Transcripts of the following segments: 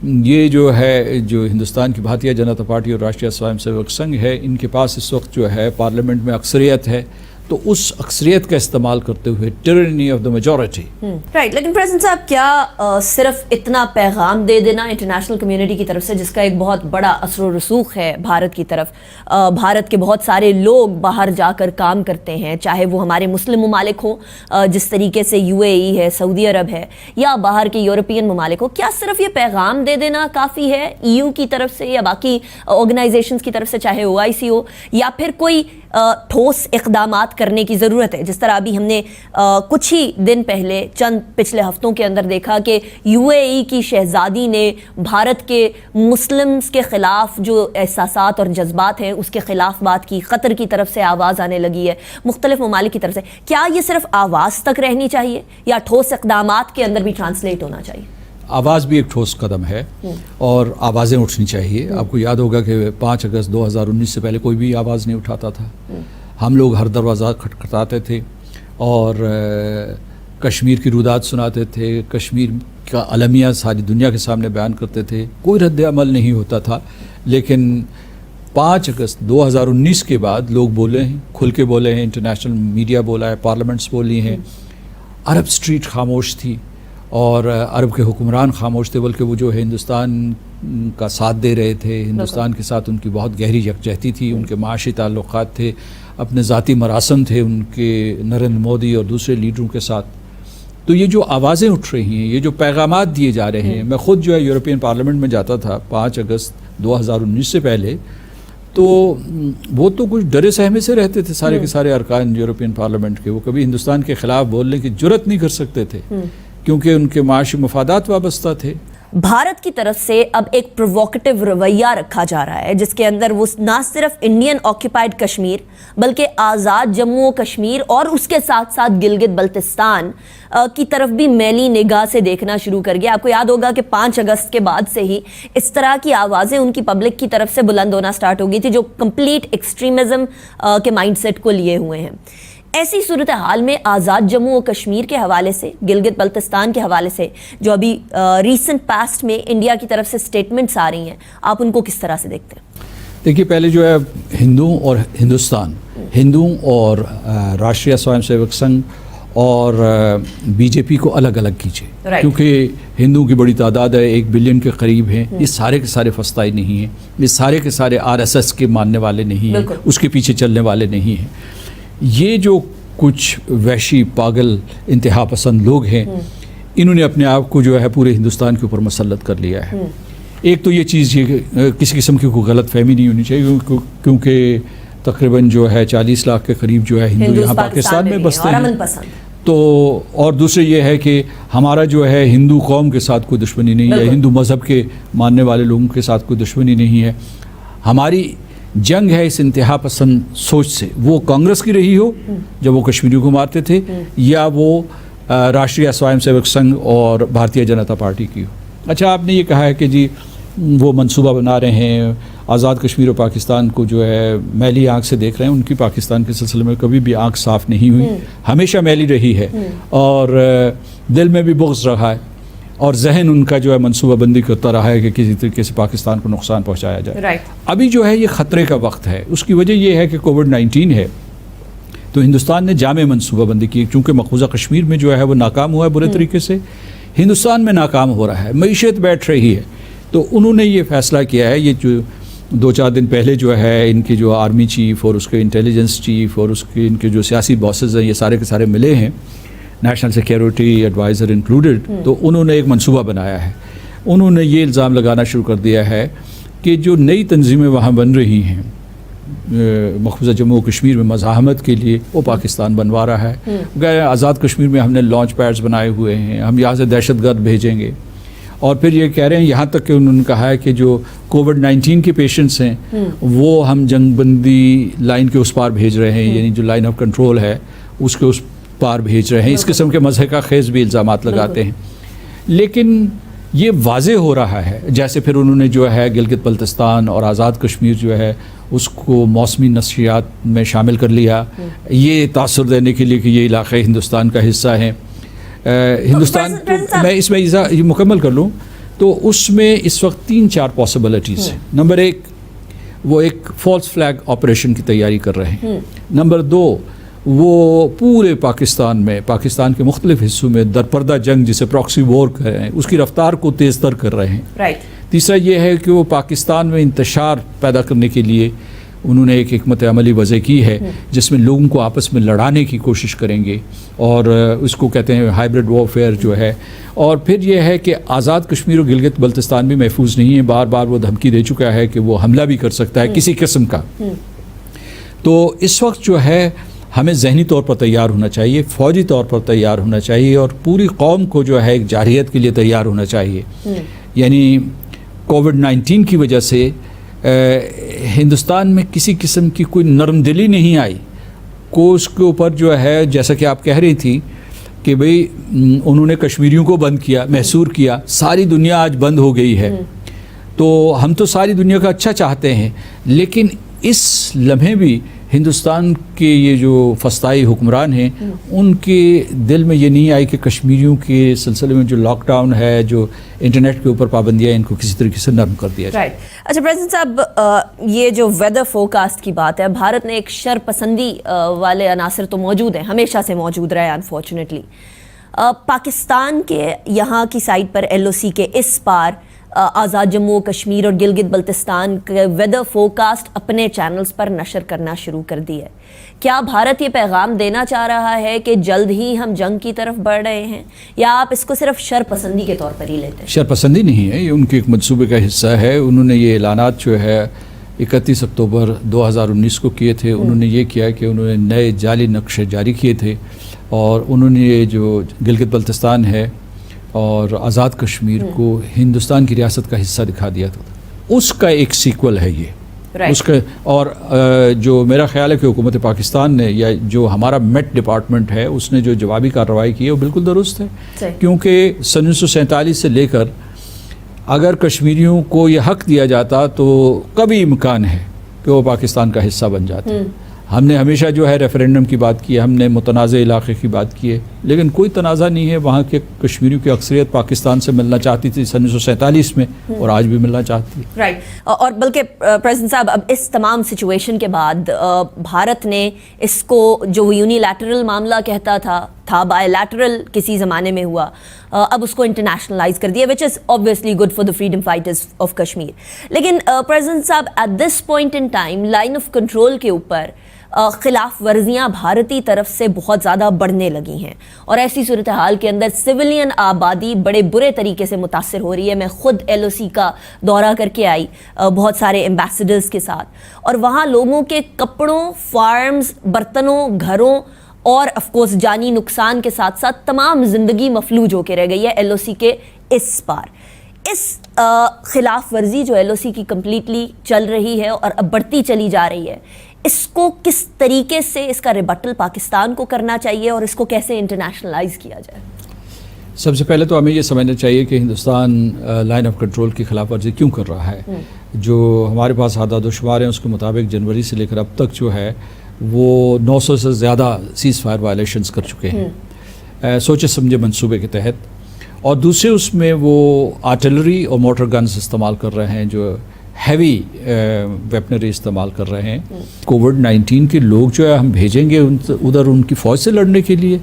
یہ جو ہے جو ہندوستان کی بھارتیہ جنتا پارٹی اور راشٹریہ سوائم سیوک سنگھ ہے، ان کے پاس اس وقت جو ہے پارلیمنٹ میں اکثریت ہے، تو اس اکثریت کا استعمال کرتے ہوئے ٹرنی آف دا میجورٹی. رائٹ. لیکن پریزیڈنٹ صاحب کیا صرف اتنا پیغام دے دینا انٹرنیشنل کمیونٹی کی طرف سے، جس کا ایک بہت بڑا اثر و رسوخ ہے بھارت کی طرف، بھارت کے بہت سارے لوگ باہر جا کر کام کرتے ہیں، چاہے وہ ہمارے مسلم ممالک ہوں جس طریقے سے UAE ہے، سعودی عرب ہے، یا باہر کے یورپین ممالک ہوں، کیا صرف یہ پیغام دے دینا کافی ہے EU کی طرف سے یا باقی آرگنائزیشنز کی طرف سے، چاہے OIC ہو، یا پھر کوئی ٹھوس اقدامات کرنے کی ضرورت ہے؟ جس طرح ابھی ہم نے کچھ ہی دن پہلے چند پچھلے ہفتوں کے اندر دیکھا کہ UAE کی شہزادی نے بھارت کے مسلمز کے خلاف جو احساسات اور جذبات ہیں اس کے خلاف بات کی، قطر کی طرف سے آواز آنے لگی ہے، مختلف ممالک کی طرف سے. کیا یہ صرف آواز تک رہنی چاہیے یا ٹھوس اقدامات کے اندر بھی ٹرانسلیٹ ہونا چاہیے؟ آواز بھی ایک ٹھوس قدم ہے اور آوازیں اٹھنی چاہیے. آپ کو یاد ہوگا کہ 5 اگست 2019 سے پہلے کوئی بھی آواز نہیں اٹھاتا تھا. ہم لوگ ہر دروازہ کھٹکھٹاتے تھے اور کشمیر کی رودات سناتے تھے، کشمیر کا المیہ ساری دنیا کے سامنے بیان کرتے تھے. کوئی رد عمل نہیں ہوتا تھا. لیکن 5 اگست 2019 کے بعد لوگ بولے ہیں، کھل کے بولے ہیں، انٹرنیشنل میڈیا بولا ہے، پارلیمنٹس بولی ہیں. عرب اسٹریٹ خاموش تھی اور عرب کے حکمران خاموش تھے، بلکہ وہ جو ہے ہندوستان کا ساتھ دے رہے تھے. ہندوستان کے ساتھ ان کی بہت گہری یکجہتی تھی، ان کے معاشی تعلقات تھے، اپنے ذاتی مراسم تھے ان کے نریندر مودی اور دوسرے لیڈروں کے ساتھ. تو یہ جو آوازیں اٹھ رہی ہیں، یہ جو پیغامات دیے جا رہے ہیں، میں خود جو ہے یورپین پارلیمنٹ میں جاتا تھا 5 اگست 2019 سے پہلے، تو وہ تو کچھ ڈرے سہمے سے رہتے تھے سارے کے سارے ارکان یورپین پارلیمنٹ کے. وہ کبھی ہندوستان کے خلاف بولنے کی جرت نہیں کر سکتے تھے کیونکہ ان کے معاشی مفادات وابستہ تھے. بھارت کی طرف سے اب ایک پرووکیٹو رویہ رکھا جا رہا ہے جس کے اندر وہ نہ صرف انڈین آکیپائڈ کشمیر بلکہ آزاد جموں و کشمیر اور اس کے ساتھ ساتھ گلگت بلتستان کی طرف بھی میلی نگاہ سے دیکھنا شروع کر گیا. آپ کو یاد ہوگا کہ 5 اگست کے بعد سے ہی اس طرح کی آوازیں ان کی پبلک کی طرف سے بلند ہونا سٹارٹ ہو گئی تھی جو کمپلیٹ ایکسٹریمزم کے مائنڈ سیٹ کو لیے ہوئے ہیں. ایسی صورتحال میں آزاد جموں و کشمیر کے حوالے سے، گلگت بلتستان کے حوالے سے جو ابھی ریسنٹ پاسٹ میں انڈیا کی طرف سے سٹیٹمنٹس آ رہی ہیں، آپ ان کو کس طرح سے دیکھتے ہیں؟ دیکھیے، پہلے جو ہے ہندوؤں اور ہندوستان، ہندوؤں اور راشٹریہ سوائم سیوک سنگھ اور BJP کو الگ الگ کیجیے، کیونکہ ہندوؤں کی بڑی تعداد ہے، 1 بلین کے قریب ہیں. یہ سارے کے سارے فسطائی نہیں ہیں، یہ سارے کے سارے RSS کے ماننے والے نہیں ہیں، اس کے پیچھے چلنے والے نہیں ہیں. یہ جو کچھ وحشی پاگل انتہا پسند لوگ ہیں، انہوں نے اپنے آپ کو جو ہے پورے ہندوستان کے اوپر مسلط کر لیا ہے. ایک تو یہ چیز یہ کسی قسم کی کوئی غلط فہمی نہیں ہونی چاہیے، کیونکہ تقریباً جو ہے 40 لاکھ کے قریب جو ہے ہندو یہاں پاکستان میں بستے ہیں. تو اور دوسرے یہ ہے کہ ہمارا جو ہے ہندو قوم کے ساتھ کوئی دشمنی نہیں ہے، ہندو مذہب کے ماننے والے لوگوں کے ساتھ کوئی دشمنی نہیں ہے. ہماری جنگ ہے اس انتہا پسند سوچ سے، وہ کانگریس کی رہی ہو جب وہ کشمیریوں کو مارتے تھے، یا وہ راشٹریہ سوائم سیوک سنگھ اور بھارتیہ جنتا پارٹی کی ہو. اچھا، آپ نے یہ کہا ہے کہ جی وہ منصوبہ بنا رہے ہیں، آزاد کشمیر و پاکستان کو جو ہے میلی آنکھ سے دیکھ رہے ہیں. ان کی پاکستان کے سلسلے میں کبھی بھی آنکھ صاف نہیں ہوئی، ہمیشہ میلی رہی ہے اور دل میں بھی بغض رہا ہے، اور ذہن ان کا جو ہے منصوبہ بندی کرتا رہا ہے کہ کسی طریقے سے پاکستان کو نقصان پہنچایا جائے. ابھی جو ہے یہ خطرے کا وقت ہے. اس کی وجہ یہ ہے کہ کووڈ-19 ہے، تو ہندوستان نے جامع منصوبہ بندی کی. چونکہ مقبوضہ کشمیر میں جو ہے وہ ناکام ہوا ہے برے طریقے سے، ہندوستان میں ناکام ہو رہا ہے، معیشت بیٹھ رہی ہے. تو انہوں نے یہ فیصلہ کیا ہے، یہ جو 2-4 دن پہلے جو ہے ان کے جو آرمی چیف اور اس کے انٹیلیجنس چیف اور اس کے ان کے جو سیاسی باسز ہیں، یہ سارے کے سارے ملے ہیں، نیشنل سیکیورٹی ایڈوائزر انکلوڈڈ. تو انہوں نے ایک منصوبہ بنایا ہے. انہوں نے یہ الزام لگانا شروع کر دیا ہے کہ جو نئی تنظیمیں وہاں بن رہی ہیں مقبوضہ جموں و کشمیر میں مزاحمت کے لیے، وہ پاکستان بنوا رہا ہے. آزاد کشمیر میں ہم نے لانچ پیڈز بنائے ہوئے ہیں، ہم یہاں سے دہشت گرد بھیجیں گے. اور پھر یہ کہہ رہے ہیں، یہاں تک کہ انہوں نے کہا ہے کہ جو کووڈ-19 کے پیشنٹس ہیں وہ ہم جنگ بندی لائن کے اس پار بھیج رہے ہیں، یعنی جو لائن آف کنٹرول ہے اس کے اس پار بھیج رہے ہیں. اس قسم کے مضحکہ کا خیز بھی الزامات لگاتے ہیں. لیکن یہ واضح ہو رہا ہے، جیسے پھر انہوں نے جو ہے گلگت بلتستان اور آزاد کشمیر جو ہے اس کو موسمی نشریات میں شامل کر لیا، یہ تاثر دینے کے لیے کہ یہ علاقے ہندوستان کا حصہ ہیں. ہندوستان میں اس میں یہ مکمل کر لوں تو اس میں اس وقت 3-4 پاسبلٹیز ہیں. نمبر 1 وہ ایک فالس فلیگ آپریشن کی تیاری کر رہے ہیں. نمبر 2 وہ پورے پاکستان کے مختلف حصوں میں درپردہ جنگ جسے پراکسی وار کر رہے ہیں اس کی رفتار کو تیز تر کر رہے ہیں. تیسرا یہ ہے کہ وہ پاکستان میں انتشار پیدا کرنے کے لیے انہوں نے ایک حکمت عملی وضع کی ہے جس میں لوگوں کو آپس میں لڑانے کی کوشش کریں گے اور اس کو کہتے ہیں ہائبرڈ وارفیئر جو ہے. اور پھر یہ ہے کہ آزاد کشمیر اور گلگت بلتستان بھی محفوظ نہیں ہے. بار بار وہ دھمکی دے چکا ہے کہ وہ حملہ بھی کر سکتا ہے کسی قسم کا. تو اس وقت جو ہے ہمیں ذہنی طور پر تیار ہونا چاہیے, فوجی طور پر تیار ہونا چاہیے اور پوری قوم کو جو ہے ایک جارحیت کے لیے تیار ہونا چاہیے. یعنی کووڈ-19 کی وجہ سے ہندوستان میں کسی قسم کی کوئی نرم دلی نہیں آئی. کو اس کے اوپر جو ہے جیسا کہ آپ کہہ رہی تھی کہ بھئی انہوں نے کشمیریوں کو بند کیا, محصور کیا, ساری دنیا آج بند ہو گئی ہے. تو ہم تو ساری دنیا کا اچھا چاہتے ہیں لیکن اس لمحے بھی ہندوستان کے یہ جو فسطائی حکمران ہیں ان کے دل میں یہ نہیں آئی کہ کشمیریوں کے سلسلے میں جو لاک ڈاؤن ہے, جو انٹرنیٹ کے اوپر پابندیاں ہیں, ان کو کسی طریقے سے نرم کر دیا جائے. اچھا پریزیڈنٹ صاحب, یہ جو ویدر فورکاسٹ کی بات ہے, بھارت نے ایک شر پسندی والے عناصر تو موجود ہیں, ہمیشہ سے موجود رہے انفارچونیٹلی. پاکستان کے یہاں کی سائٹ پر LOC کے اس پار آزاد جموں کشمیر اور گلگت بلتستان کے ویدر فورکاسٹ اپنے چینلز پر نشر کرنا شروع کر دی ہے. کیا بھارت یہ پیغام دینا چاہ رہا ہے کہ جلد ہی ہم جنگ کی طرف بڑھ رہے ہیں, یا آپ اس کو صرف شر پسندی کے طور پر ہی لیتے ہیں؟ شر پسندی نہیں ہے, یہ ان کے ایک منصوبے کا حصہ ہے. انہوں نے یہ اعلانات جو ہے 31 اکتوبر 2019 کو کیے تھے. انہوں نے یہ کیا کہ انہوں نے نئے جعلی نقشے جاری کیے تھے اور انہوں نے یہ جو گلگت بلتستان ہے اور آزاد کشمیر کو ہندوستان کی ریاست کا حصہ دکھا دیا تھا. اس کا ایک سیکول ہے یہ اس کا. اور جو میرا خیال ہے کہ حکومت پاکستان نے یا جو ہمارا میٹ ڈپارٹمنٹ ہے اس نے جو جوابی کارروائی کی ہے وہ بالکل درست ہے. کیونکہ 1947 سے لے کر اگر کشمیریوں کو یہ حق دیا جاتا تو کبھی امکان ہے کہ وہ پاکستان کا حصہ بن جاتے. ہم نے ہمیشہ جو ہے ریفرینڈم کی بات کی ہے, ہم نے متنازع علاقے کی بات کی ہے, لیکن کوئی تنازع نہیں ہے. وہاں کے کشمیریوں کی اکثریت پاکستان سے ملنا چاہتی تھی 1947 میں اور آج بھی ملنا چاہتی ہے. رائٹ. اور بلکہ پریزیڈنٹ صاحب اب اس تمام سچویشن کے بعد بھارت نے اس کو جو یونیلیٹرل معاملہ کہتا تھا بائی لیٹرل کسی زمانے میں ہوا, اب اس کو انٹرنیشنلائز کر دیا, وچ از obviously good for the freedom fighters of Kashmir. لیکن پریزیڈنٹ صاحب at this point in time line of control کے اوپر خلاف ورزیاں بھارتی طرف سے بہت زیادہ بڑھنے لگی ہیں اور ایسی صورتحال کے اندر سویلین آبادی بڑے برے طریقے سے متاثر ہو رہی ہے. میں خود LOC کا دورہ کر کے آئی بہت سارے ایمبیسڈرز کے ساتھ, اور وہاں لوگوں کے کپڑوں, فارمز, برتنوں, گھروں اور آف کورس جانی نقصان کے ساتھ ساتھ تمام زندگی مفلوج ہو کے رہ گئی ہے LOC کے اس پار. اس خلاف ورزی جو LOC کی کمپلیٹلی چل رہی ہے اور اب بڑھتی چلی جا رہی ہے, اس کو کس طریقے سے اس کا ریبٹل پاکستان کو کرنا چاہیے اور اس کو کیسے انٹرنیشنلائز کیا جائے؟ سب سے پہلے تو ہمیں یہ سمجھنا چاہیے کہ ہندوستان لائن آف کنٹرول کی خلاف ورزی کیوں کر رہا ہے. جو ہمارے پاس اعداد و شمار ہیں اس کے مطابق جنوری سے لے کر اب تک جو ہے وہ 900 سے زیادہ سیز فائر وائلیشنز کر چکے ہیں سوچے سمجھے منصوبے کے تحت. اور دوسرے اس میں وہ آرٹلری اور موٹر گنز استعمال کر رہے ہیں, جو ہیوی ویپنری استعمال کر رہے ہیں. کووڈ-19 کے لوگ جو ہے ہم بھیجیں گے ادھر ان کی فوج سے لڑنے کے لیے,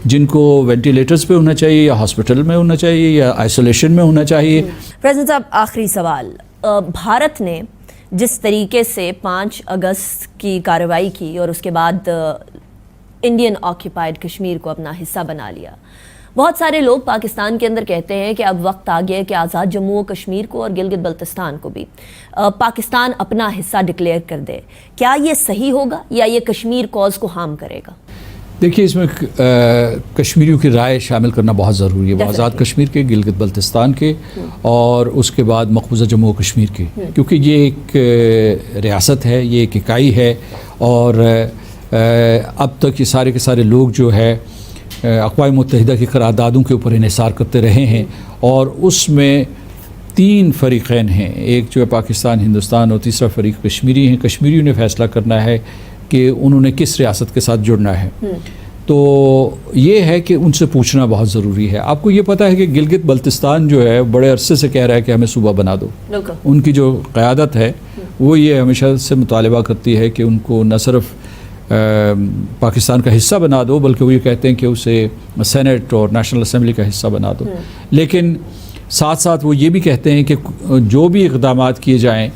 جن کو وینٹیلیٹرز پہ ہونا چاہیے یا ہاسپٹل میں ہونا چاہیے یا آئسولیشن میں ہونا چاہیے. پریزیڈنٹ صاحب آخری سوال, بھارت نے جس طریقے سے 5 اگست کی کارروائی کی اور اس کے بعد انڈین آکیپائڈ کشمیر کو اپنا حصہ بنا لیا, بہت سارے لوگ پاکستان کے اندر کہتے ہیں کہ اب وقت آ گیا کہ آزاد جموں و کشمیر کو اور گلگت بلتستان کو بھی پاکستان اپنا حصہ ڈکلیئر کر دے. کیا یہ صحیح ہوگا یا یہ کشمیر کاز کو ہارم کرے گا؟ دیکھیے اس میں کشمیریوں کی رائے شامل کرنا بہت ضروری ہے. وہ آزاد کشمیر کے, گلگت بلتستان کے اور اس کے بعد مقبوضہ جموں و کشمیر کے, کیونکہ یہ ایک ریاست ہے, یہ ایک اکائی ہے. اور اب تک یہ سارے کے سارے لوگ جو ہے اقوام متحدہ کی قراردادوں کے اوپر انحصار کرتے رہے ہیں اور اس میں 3 فریقین ہیں, ایک جو ہے پاکستان, ہندوستان اور تیسرا فریق کشمیری ہیں. کشمیریوں نے فیصلہ کرنا ہے کہ انہوں نے کس ریاست کے ساتھ جڑنا ہے. تو یہ ہے کہ ان سے پوچھنا بہت ضروری ہے. آپ کو یہ پتہ ہے کہ گلگت بلتستان جو ہے بڑے عرصے سے کہہ رہا ہے کہ ہمیں صوبہ بنا دو. ان کی جو قیادت ہے وہ یہ ہمیشہ سے مطالبہ کرتی ہے کہ ان کو نہ صرف پاکستان کا حصہ بنا دو بلکہ وہ یہ کہتے ہیں کہ اسے سینٹ اور نیشنل اسمبلی کا حصہ بنا دو. لیکن ساتھ ساتھ وہ یہ بھی کہتے ہیں کہ جو بھی اقدامات کیے جائیں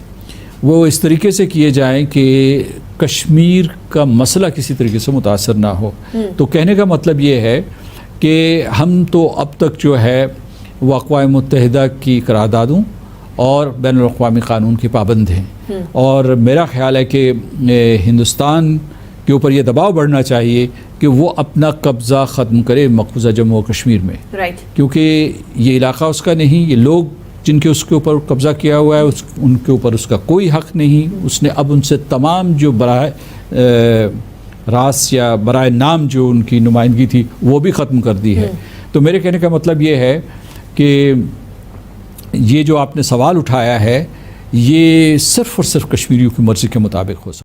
وہ اس طریقے سے کیے جائیں کہ کشمیر کا مسئلہ کسی طریقے سے متاثر نہ ہو. تو کہنے کا مطلب یہ ہے کہ ہم تو اب تک جو ہے وہ اقوام متحدہ کی قراردادوں اور بین الاقوامی قانون کی پابند ہیں, اور میرا خیال ہے کہ ہندوستان کے اوپر یہ دباؤ بڑھنا چاہیے کہ وہ اپنا قبضہ ختم کرے مقبوضہ جموں و کشمیر میں, کیونکہ یہ علاقہ اس کا نہیں, یہ لوگ جن کے اس کے اوپر قبضہ کیا ہوا ہے ان کے اوپر اس کا کوئی حق نہیں. اس نے اب ان سے تمام جو براہ راست یا برائے نام جو ان کی نمائندگی تھی وہ بھی ختم کر دی ہے. تو میرے کہنے کا مطلب یہ ہے کہ یہ جو آپ نے سوال اٹھایا ہے یہ صرف اور صرف کشمیریوں کی مرضی کے مطابق ہو سکتا ہے.